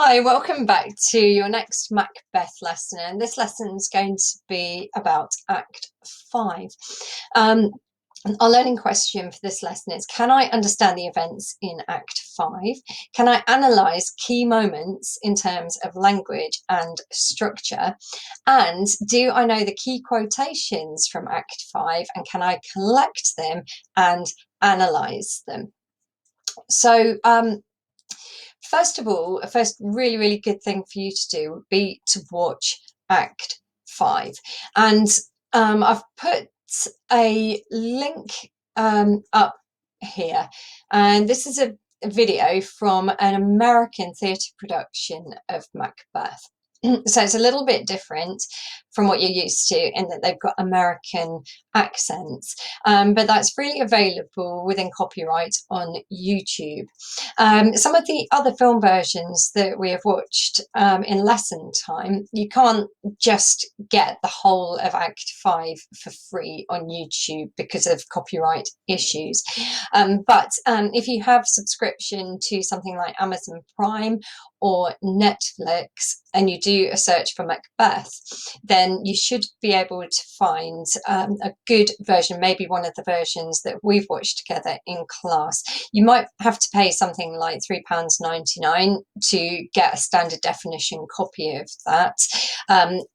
Hi, welcome back to your next Macbeth lesson. And this lesson is going to be about Act 5. Um, our learning question for this lesson is, can I understand the events in Act 5? Can I analyse key moments in terms of language and structure? And do I know the key quotations from Act 5? And can I collect them and analyse them? So, first of all, a first really good thing for you to do would be to watch Act 5. And I've put a link up here. And this is a video from an American theatre production of Macbeth. So it's a little bit different from what you're used to in that they've got American accents, but that's freely available within copyright on YouTube. Some of the other film versions that we have watched in lesson time, you can't just get the whole of Act 5 for free on YouTube because of copyright issues. But if you have subscription to something like Amazon Prime or Netflix and you do a search for Macbeth, then you should be able to find a good version, maybe one of the versions that we've watched together in class. You might have to pay something like £3.99 to get a standard definition copy of that.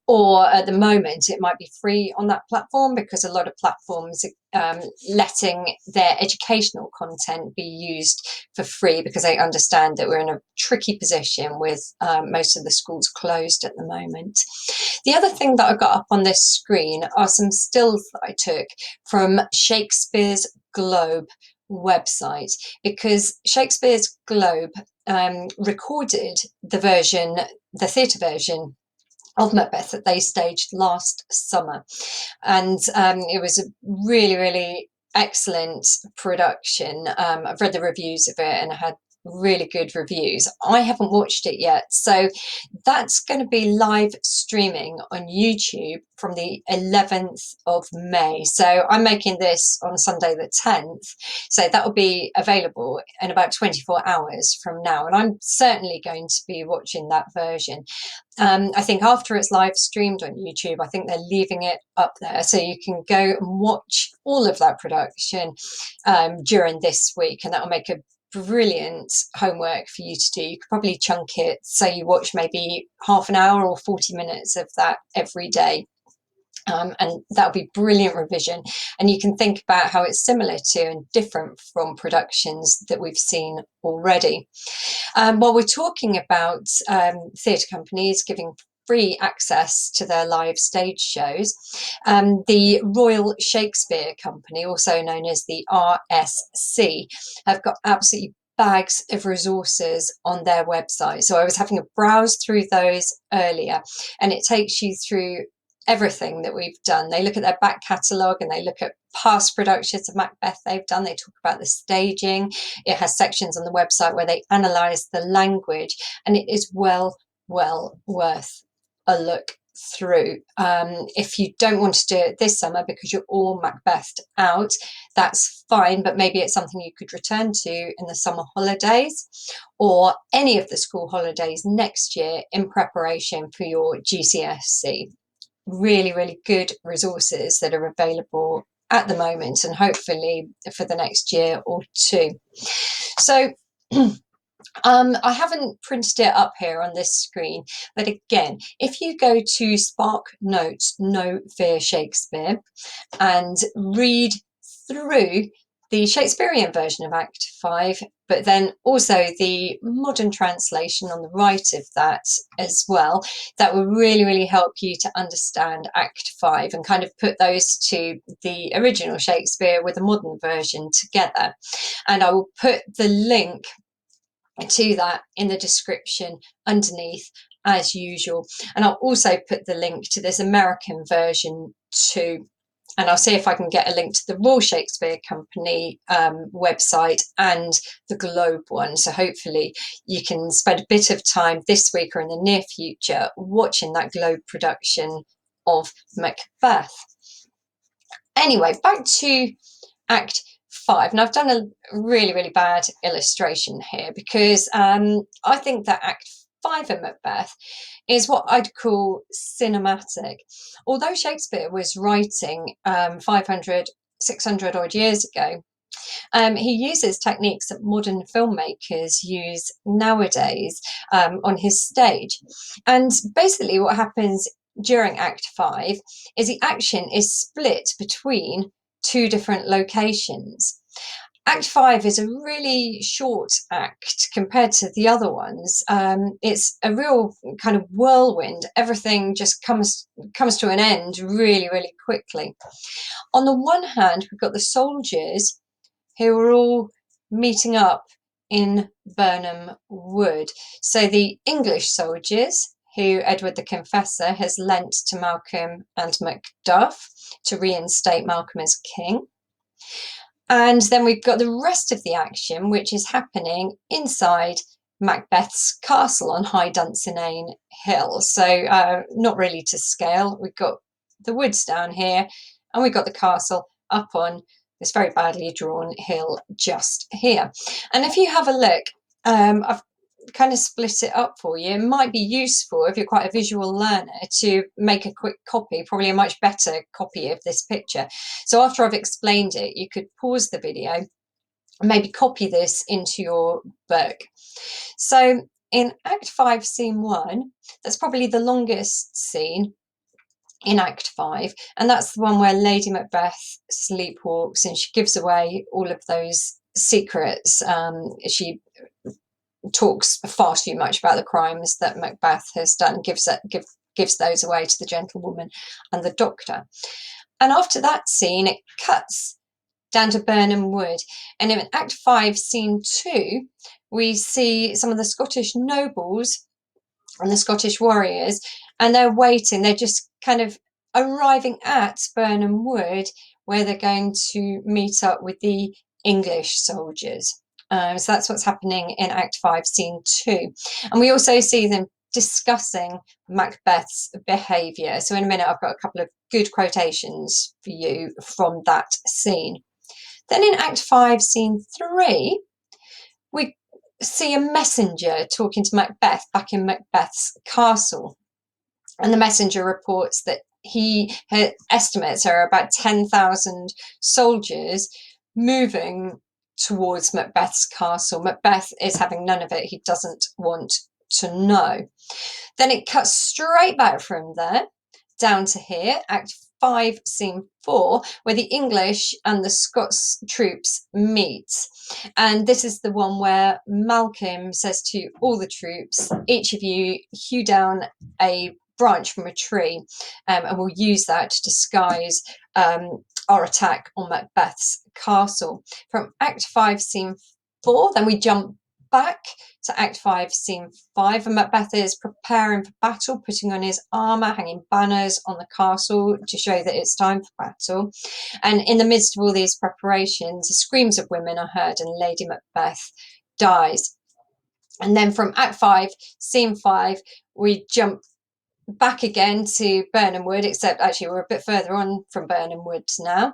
Or at the moment, it might be free on that platform because a lot of platforms are letting their educational content be used for free because they understand that we're in a tricky position with most of the schools closed at the moment. The other thing that I got up on this screen are some stills that I took from Shakespeare's Globe website, because Shakespeare's Globe recorded the theatre version of Macbeth that they staged last summer, and it was a really excellent production. I've read the reviews of it and I had really good reviews. I haven't watched it yet, so that's going to be live streaming on YouTube from the 11th of May. So I'm making this on Sunday the 10th, so that will be available in about 24 hours from now, and I'm certainly going to be watching that version. I think after it's live streamed on YouTube, I think they're leaving it up there so you can go and watch all of that production during this week, and that will make a brilliant homework for you to do. You could probably chunk it so you watch maybe half an hour or 40 minutes of that every day. And that'll be brilliant revision, and you can think about how it's similar to and different from productions that we've seen already. While we're talking about theatre companies giving free access to their live stage shows, the Royal Shakespeare Company, also known as the RSC, have got absolutely bags of resources on their website. So I was having a browse through those earlier, and it takes you through everything that we've done. They look at their back catalogue and they look at past productions of Macbeth they've done. They talk about the staging. It has sections on the website where they analyse the language, and it is well worth a look through. If you don't want to do it this summer because you're all Macbethed out, that's fine, but maybe it's something you could return to in the summer holidays or any of the school holidays next year in preparation for your GCSE. Really good resources that are available at the moment, and hopefully for the next year or two. So I haven't printed it up here on this screen, but again, if you go to Spark Notes No Fear Shakespeare and read through the Shakespearean version of Act 5, but then also the modern translation on the right of that as well, that will really help you to understand Act 5 and kind of put those to the original Shakespeare with a modern version together. And I will put the link to that in the description underneath as usual, and I'll also put the link to this American version too, and I'll see if I can get a link to the Royal Shakespeare Company website and the Globe one. So hopefully you can spend a bit of time this week or in the near future watching that Globe production of Macbeth. Anyway, back to Act 5. And I've done a really bad illustration here because I think that Act 5 of Macbeth is what I'd call cinematic. Although Shakespeare was writing 500, 600 odd years ago, he uses techniques that modern filmmakers use nowadays on his stage. And basically, what happens during Act 5 is the action is split between two different locations. Act 5 is a really short act compared to the other ones. It's a real kind of whirlwind. Everything just comes to an end really, really quickly. On the one hand, we've got the soldiers who are all meeting up in Burnham Wood. So the English soldiers, who Edward the Confessor has lent to Malcolm and Macduff to reinstate Malcolm as king. And then we've got the rest of the action, which is happening inside Macbeth's castle on High Dunsinane Hill. So not really to scale. We've got the woods down here, and we've got the castle up on this very badly drawn hill just here. And if you have a look, I've kind of split it up for you. It might be useful if you're quite a visual learner to make a quick copy, probably a much better copy of this picture. So after I've explained it, you could pause the video and maybe copy this into your book. So in Act 5, Scene 1, that's probably the longest scene in Act 5, and that's the one where Lady Macbeth sleepwalks and she gives away all of those secrets. She talks far too much about the crimes that Macbeth has done, gives those away to the gentlewoman and the doctor. And after that scene, it cuts down to Burnham Wood. And in Act 5, Scene 2, we see some of the Scottish nobles and the Scottish warriors, and they're waiting. They're just kind of arriving at Burnham Wood, where they're going to meet up with the English soldiers. So that's what's happening in Act 5, Scene 2. And we also see them discussing Macbeth's behaviour. So in a minute, I've got a couple of good quotations for you from that scene. Then in Act 5, Scene 3, we see a messenger talking to Macbeth back in Macbeth's castle. And the messenger reports that he estimates there are about 10,000 soldiers moving towards Macbeth's castle. Macbeth is having none of it. He doesn't want to know. Then it cuts straight back from there down to here, Act 5, Scene 4, where the English and the Scots troops meet. And this is the one where Malcolm says to all the troops, each of you hew down a branch from a tree, and we'll use that to disguise our attack on Macbeth's castle. From Act 5, Scene 4, then we jump back to Act 5, Scene 5, and Macbeth is preparing for battle, putting on his armour, hanging banners on the castle to show that it's time for battle. And in the midst of all these preparations, the screams of women are heard and Lady Macbeth dies. And then from Act 5, Scene 5, we jump back again to Burnham Wood, except actually we're a bit further on from Burnham Wood now,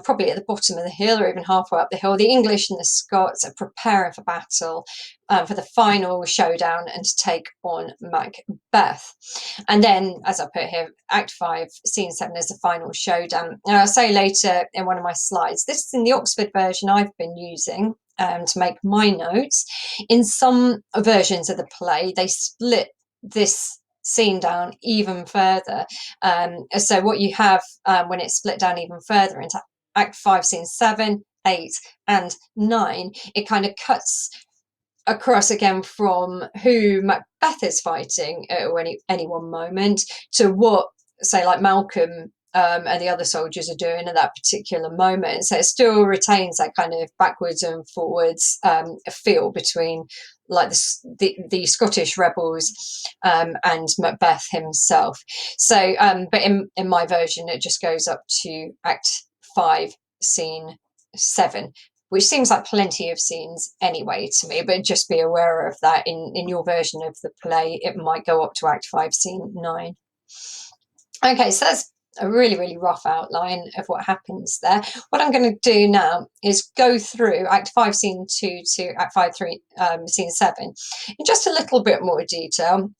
probably at the bottom of the hill or even halfway up the hill. The English and the Scots are preparing for battle, for the final showdown and to take on Macbeth. And then, as I put here, Act 5, Scene 7 is the final showdown. And I'll say later in one of my slides, this is in the Oxford version I've been using to make my notes. In some versions of the play, they split this scene down even further. So what you have when it's split down even further into Act 5, Scene 7, 8 and 9, it kind of cuts across again from who Macbeth is fighting at any one moment to what, say, like Malcolm and the other soldiers are doing at that particular moment. So it still retains that kind of backwards and forwards feel between like the Scottish rebels and Macbeth himself. So, but in my version, it just goes up to Act 5, Scene 7, which seems like plenty of scenes anyway to me, but just be aware of that. In your version of the play, it might go up to Act 5, Scene 9. Okay, so that's a really, really rough outline of what happens there. What I'm going to do now is go through Act 5, Scene 2 to Act 5, Scene 7 in just a little bit more detail.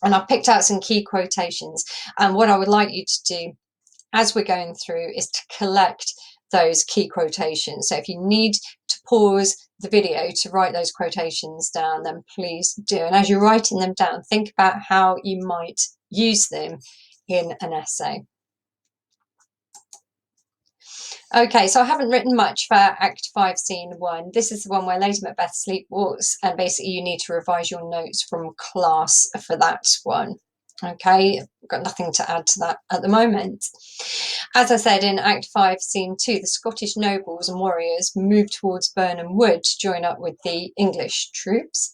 And I've picked out some key quotations. And what I would like you to do as we're going through is to collect those key quotations. So if you need to pause the video to write those quotations down, then please do. And as you're writing them down, think about how you might use them in an essay. Okay, so I haven't written much for Act 5, Scene 1. This is the one where Lady Macbeth sleepwalks, and basically you need to revise your notes from class for that one. Okay, I've got nothing to add to that at the moment. As I said, in Act 5, Scene 2, the Scottish nobles and warriors move towards Burnham Wood to join up with the English troops.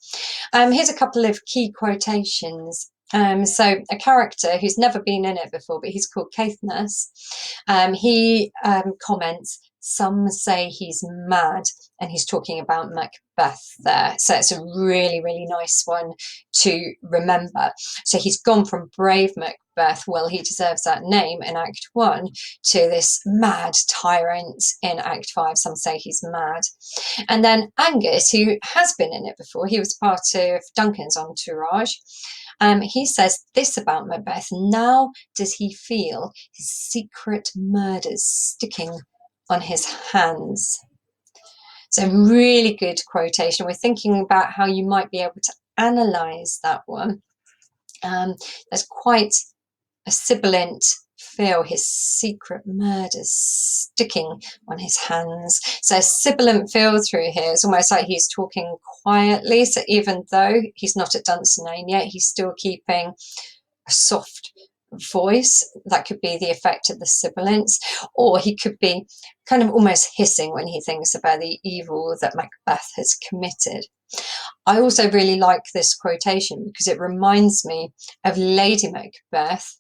Here's a couple of key quotations. So a character who's never been in it before, but he's called Caithness. He comments, "Some say he's mad," and he's talking about Macbeth there. So it's a really, really nice one to remember. So he's gone from brave Macbeth, well, he deserves that name in Act 1, to this mad tyrant in Act 5. Some say he's mad. And then Angus, who has been in it before, he was part of Duncan's entourage. He says this about Macbeth: "Now does he feel his secret murders sticking on his hands." So really good quotation. We're thinking about how you might be able to analyse that one. There's quite a sibilant feel, his secret murders sticking on his hands. So a sibilant feel through here. It's almost like he's talking quietly. So even though he's not at Dunsinane yet, he's still keeping a soft voice. That could be the effect of the sibilance, or he could be kind of almost hissing when he thinks about the evil that Macbeth has committed. I also really like this quotation because it reminds me of Lady Macbeth,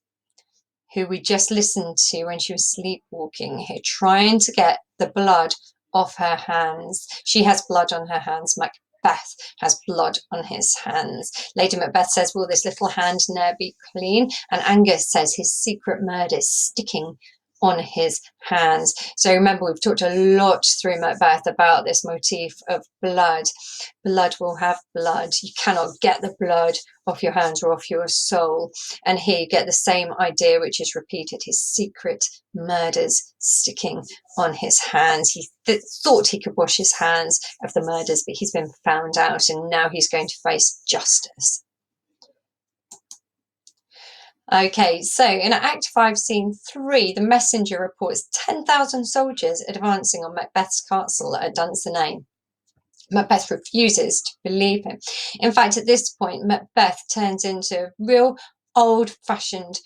who we just listened to when she was sleepwalking here, trying to get the blood off her hands. She has blood on her hands. Macbeth has blood on his hands. Lady Macbeth says, "Will this little hand ne'er be clean?" And Angus says, "His secret murder is sticking on his hands." So remember, we've talked a lot through Macbeth about this motif of blood. Blood will have blood. You cannot get the blood off your hands or off your soul. And here you get the same idea, which is repeated: his secret murders sticking on his hands. He thought he could wash his hands of the murders, but he's been found out, and now he's going to face justice. Okay, so in Act 5, Scene 3, the messenger reports 10,000 soldiers advancing on Macbeth's castle at Dunsinane. Macbeth refuses to believe him. In fact, at this point, Macbeth turns into a real old-fashioned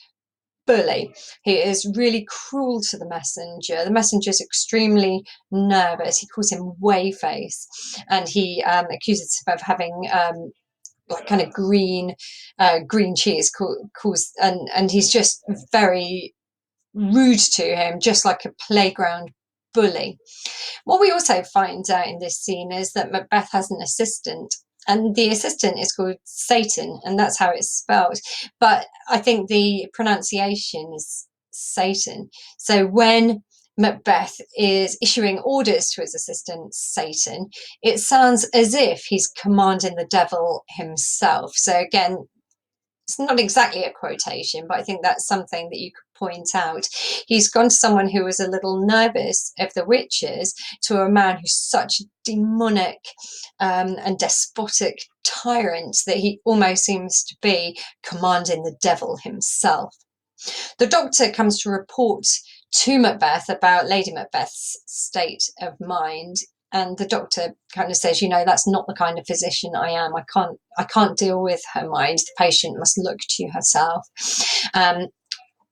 bully. He is really cruel to the messenger. The messenger is extremely nervous. He calls him Wayface, and he accuses him of having like kind of green cheese, and he's just very rude to him, just like a playground bully. What we also find out in this scene is that Macbeth has an assistant, and the assistant is called Satan, and that's how it's spelled. But I think the pronunciation is Satan. So when Macbeth is issuing orders to his assistant Satan, it sounds as if he's commanding the devil himself. So again, it's not exactly a quotation, but I think that's something that you could point out. He's gone to someone who was a little nervous of the witches to a man who's such a demonic and despotic tyrant that he almost seems to be commanding the devil himself. The doctor comes to report to Macbeth about Lady Macbeth's state of mind, and the doctor kind of says, that's not the kind of physician I am. I can't deal with her mind. The patient must look to herself.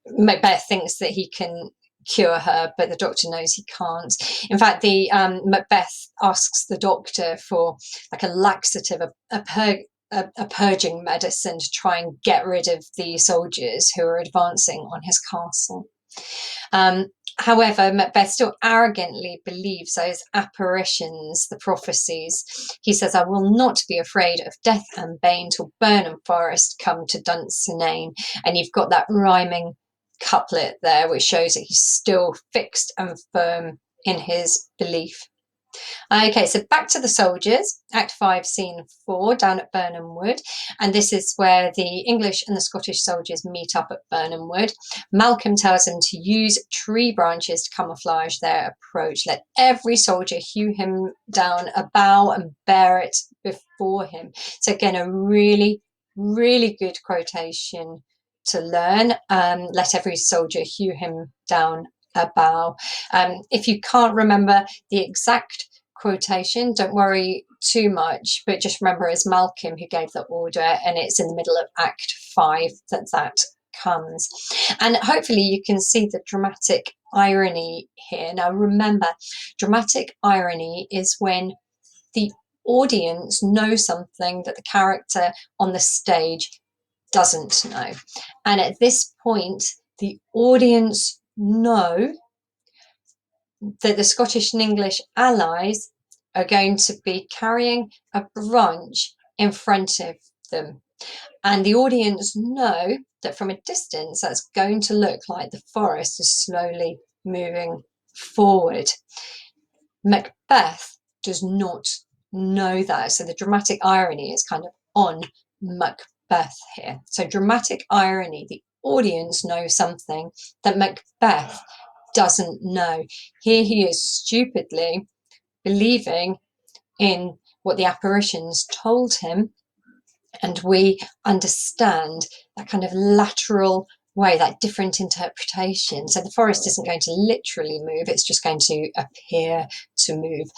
Macbeth thinks that he can cure her, but the doctor knows he can't. In fact, the Macbeth asks the doctor for like a laxative, a purging medicine to try and get rid of the soldiers who are advancing on his castle. However, Macbeth still arrogantly believes those apparitions, the prophecies. He says, "I will not be afraid of death and bane till Burnham Forest come to Dunsinane." And you've got that rhyming couplet there, which shows that he's still fixed and firm in his belief. Okay, so back to the soldiers, Act 5, Scene 4, down at Birnam Wood. And this is where the English and the Scottish soldiers meet up at Birnam Wood. Malcolm tells them to use tree branches to camouflage their approach. Let every soldier hew him down a bough and bear it before him. So again, a really, really good quotation to learn. Let every soldier hew him down a bough. If you can't remember the exact quotation, don't worry too much, but just remember it's Malcolm who gave the order, and it's in the middle of Act 5 that comes. And hopefully you can see the dramatic irony here. Now remember, dramatic irony is when the audience know something that the character on the stage doesn't know. And at this point, the audience know that the Scottish and English allies are going to be carrying a branch in front of them. And the audience know that from a distance, that's going to look like the forest is slowly moving forward. Macbeth does not know that. So the dramatic irony is kind of on Macbeth here. So dramatic irony, the audience knows something that Macbeth doesn't know. Here he is stupidly believing in what the apparitions told him, and we understand that kind of lateral way, that different interpretation. So the forest isn't going to literally move, it's just going to appear to move.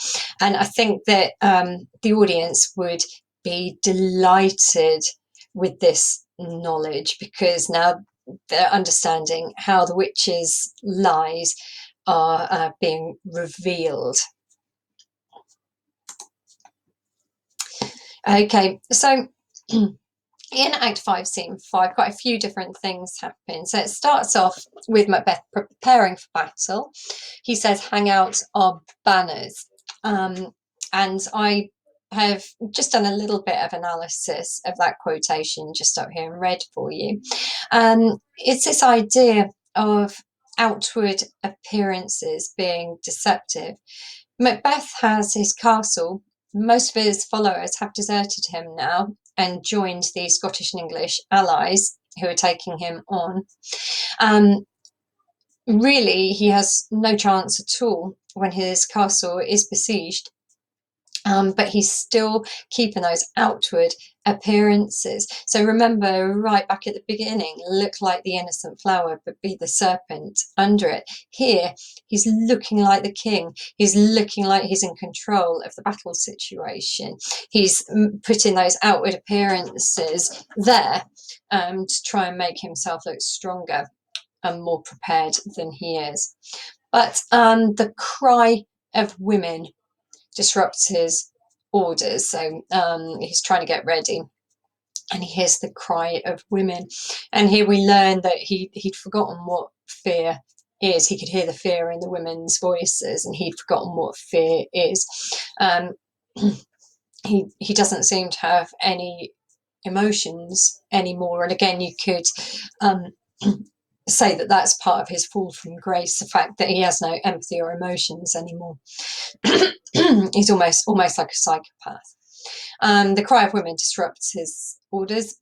And I think that the audience would be delighted with this knowledge, because now they're understanding how the witch's lies are being revealed. Okay, so in Act 5, Scene 5, quite a few different things happen. So it starts off with Macbeth preparing for battle. He says, hang out our banners. And I have just done a little bit of analysis of that quotation just up here and read for you. It's this idea of outward appearances being deceptive. Macbeth has his castle. Most of his followers have deserted him now and joined the Scottish and English allies who are taking him on. Really, he has no chance at all when his castle is besieged. But he's still keeping those outward appearances. So remember, right back at the beginning, look like the innocent flower, but be the serpent under it. Here, he's looking like the king. He's looking like he's in control of the battle situation. He's putting those outward appearances there to try and make himself look stronger and more prepared than he is. But the cry of women disrupts his orders. So he's trying to get ready, and he hears the cry of women. And here we learn that he'd forgotten what fear is. He could hear the fear in the women's voices, and he'd forgotten what fear is. He doesn't seem to have any emotions anymore. And again, you could say that that's part of his fall from grace, the fact that he has no empathy or emotions anymore. He's almost like a psychopath. The cry of women disrupts his orders.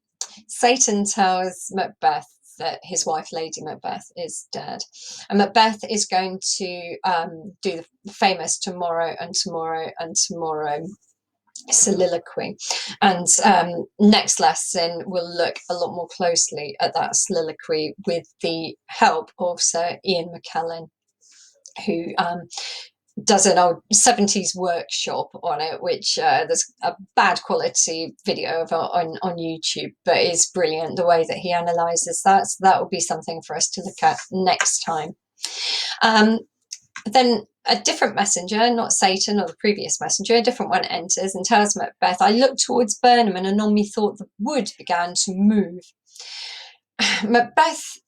Satan tells Macbeth that his wife, Lady Macbeth, is dead. And Macbeth is going to do the famous tomorrow and tomorrow and tomorrow soliloquy. And next lesson we'll look a lot more closely at that soliloquy with the help of Sir Ian McKellen, who does an old 70s workshop on it, which there's a bad quality video of on YouTube, but it's brilliant the way that he analyzes that. So that will be something for us to look at next time. Then a different messenger, not Satan or the previous messenger, a different one enters and tells Macbeth, I looked towards Burnham and anon methought the wood began to move. Macbeth,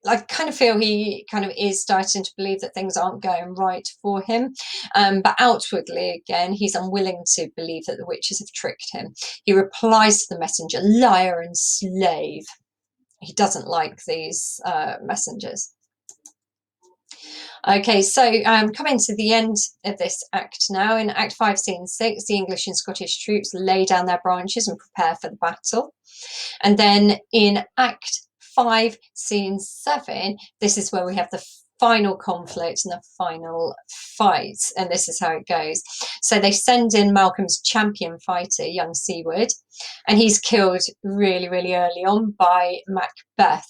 I kind of feel he kind of is starting to believe that things aren't going right for him. But outwardly, again, he's unwilling to believe that the witches have tricked him. He replies to the messenger, liar and slave. he doesn't like these messengers. Okay, so coming to the end of this act now. In Act 5, Scene 6, the English and Scottish troops lay down their branches and prepare for the battle. And then in Act 5, Scene 7, this is where we have the final conflict and the final fight, and this is how it goes. So they send in Malcolm's champion fighter, young Siward, and he's killed really, really early on by Macbeth.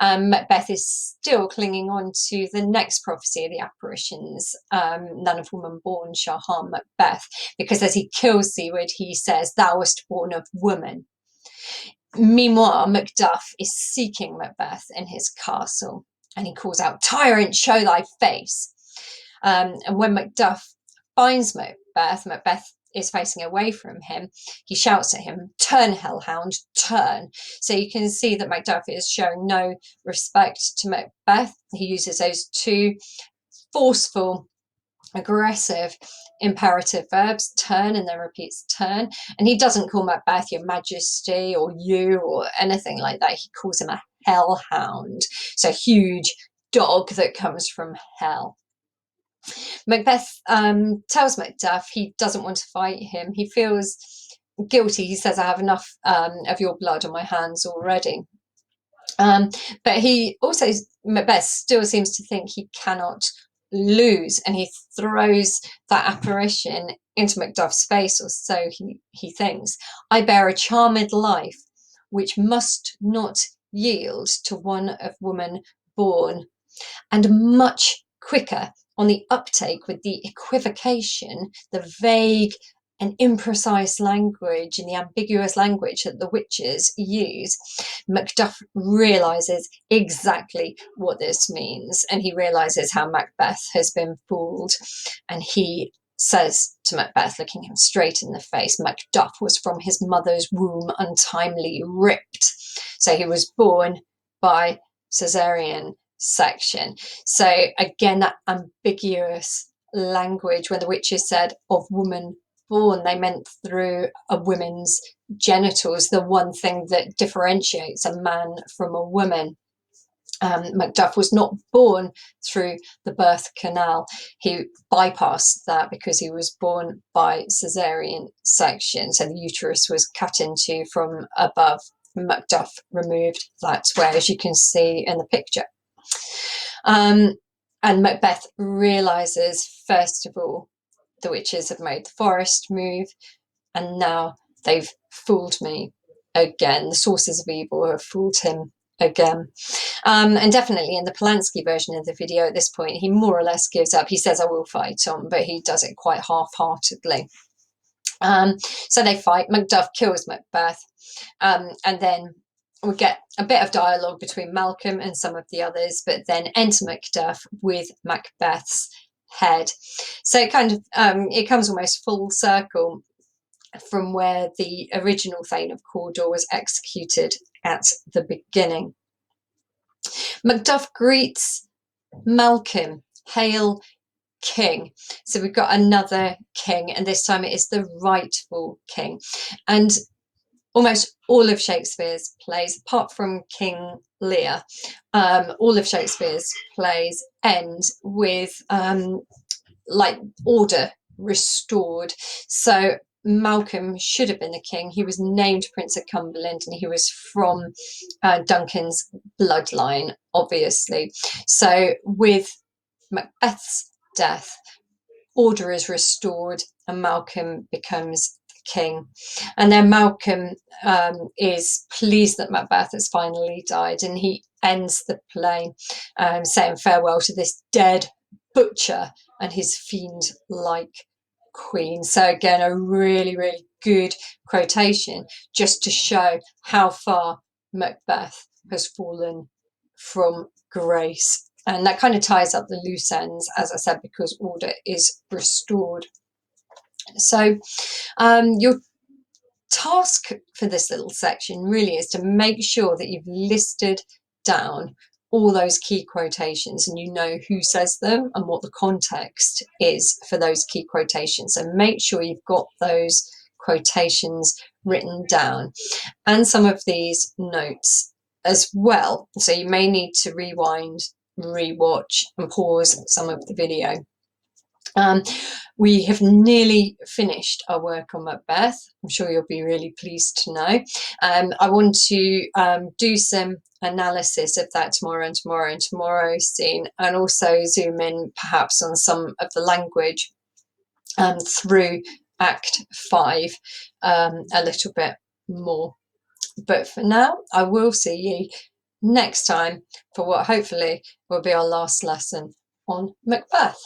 Macbeth is still clinging on to the next prophecy of the apparitions. None of woman born shall harm Macbeth, because as he kills Siward, he says, "Thou wast born of woman." Meanwhile, Macduff is seeking Macbeth in his castle, and he calls out, "Tyrant, show thy face." And when Macduff finds Macbeth, Macbeth is facing away from him, he shouts at him, "Turn, hellhound, turn." So you can see that Macduff is showing no respect to Macbeth. He uses those two forceful, aggressive imperative verbs, turn, and then repeats turn. And he doesn't call Macbeth your majesty or you or anything like that. He calls him a hellhound, so a huge dog that comes from hell. Macbeth tells Macduff he doesn't want to fight him. He feels guilty. He says, "I have enough of your blood on my hands already." But he also, Macbeth still seems to think he cannot lose, and he throws that apparition into Macduff's face, or so he thinks. "I bear a charmed life, which must not yield to one of woman born, and much quicker on the uptake with the equivocation, the vague and imprecise language and the ambiguous language that the witches use." Macduff realizes exactly what this means, and he realizes how Macbeth has been fooled, and he says to Macbeth, looking him straight in the face, "Macduff was from his mother's womb untimely ripped." So he was born by caesarean section. So again, that ambiguous language, when the witches said "of woman born," they meant through a woman's genitals, the one thing that differentiates a man from a woman. Macduff was not born through the birth canal. He bypassed that because he was born by caesarean section. So the uterus was cut into from above. Macduff removed that square, as you can see in the picture. And Macbeth realizes, first of all, the witches have made the forest move, and now they've fooled me again. The sources of evil have fooled him again. And definitely in the Polanski version of the video, at this point, he more or less gives up. He says, "I will fight on," but he does it quite half-heartedly. So they fight. Macduff kills Macbeth, and then we get a bit of dialogue between Malcolm and some of the others, but then enter Macduff with Macbeth's head. So it kind of it comes almost full circle from where the original Thane of Cawdor was executed at the beginning. Macduff greets Malcolm, "Hail, King." So we've got another king, and this time it is the rightful king. And almost all of Shakespeare's plays, apart from King Lear, all of Shakespeare's plays end with like order restored. So Malcolm should have been the king. He was named Prince of Cumberland, and he was from Duncan's bloodline, obviously. So with Macbeth's death, order is restored, and Malcolm becomes king. And then Malcolm is pleased that Macbeth has finally died, and he ends the play saying farewell to this dead butcher and his fiend-like queen. So again, a really, really good quotation just to show how far Macbeth has fallen from grace. And that kind of ties up the loose ends, as I said, because order is restored. So your task for this little section really is to make sure that you've listed down all those key quotations, and you know who says them and what the context is for those key quotations. So make sure you've got those quotations written down and some of these notes as well. So you may need to rewind, rewatch and pause some of the video. We have nearly finished our work on Macbeth. I'm sure you'll be really pleased to know. I want to do some analysis of that tomorrow and tomorrow's scene, and also zoom in perhaps on some of the language through Act 5 a little bit more. But for now, I will see you next time for what hopefully will be our last lesson on Macbeth.